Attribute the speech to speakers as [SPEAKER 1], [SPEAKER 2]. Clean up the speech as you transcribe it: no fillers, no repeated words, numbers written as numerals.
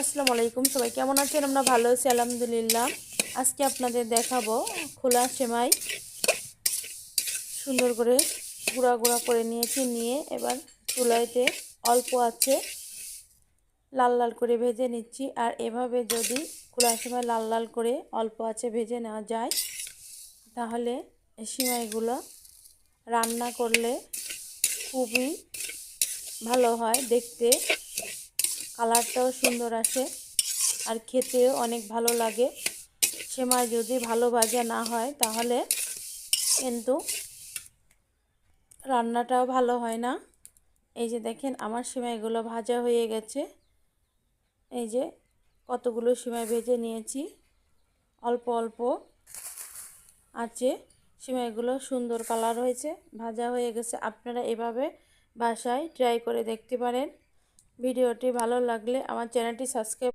[SPEAKER 1] আসসালামু আলাইকুম, সবাই কেমন আছেন? আমরা ভালো আছি আলহামদুলিল্লাহ। আজকে আপনাদের দেখাবো খোলা সেমাই। সুন্দর করে গুঁড়া গুঁড়া করে নিয়েছি, নিয়ে এবার চুলাইতে অল্প আছে লাল লাল করে ভেজে নিচ্ছি। আর এভাবে যদি খোলা সেমাই লাল লাল করে অল্প আছে ভেজে নেওয়া যায়, তাহলে সেমাইগুলো রান্না করলে খুবই ভালো হয়, দেখতে কালারটাও সুন্দর আসে আর খেতেও অনেক ভালো লাগে। সেমাই যদি ভালো ভাজা না হয় তাহলে কিন্তু রান্নাটাও ভালো হয় না। এই যে দেখেন আমার সেমাইগুলো ভাজা হয়ে গেছে। এই যে কতগুলো সেমাই ভেজে নিয়েছি, অল্প অল্প আছে। সেমাইগুলো সুন্দর কালার হয়েছে, ভাজা হয়ে গেছে। আপনারা এভাবে বাসায় ট্রাই করে দেখতে পারেন। ভিডিওটি ভালো লাগলে আমার চ্যানেলটি সাবস্ক্রাইব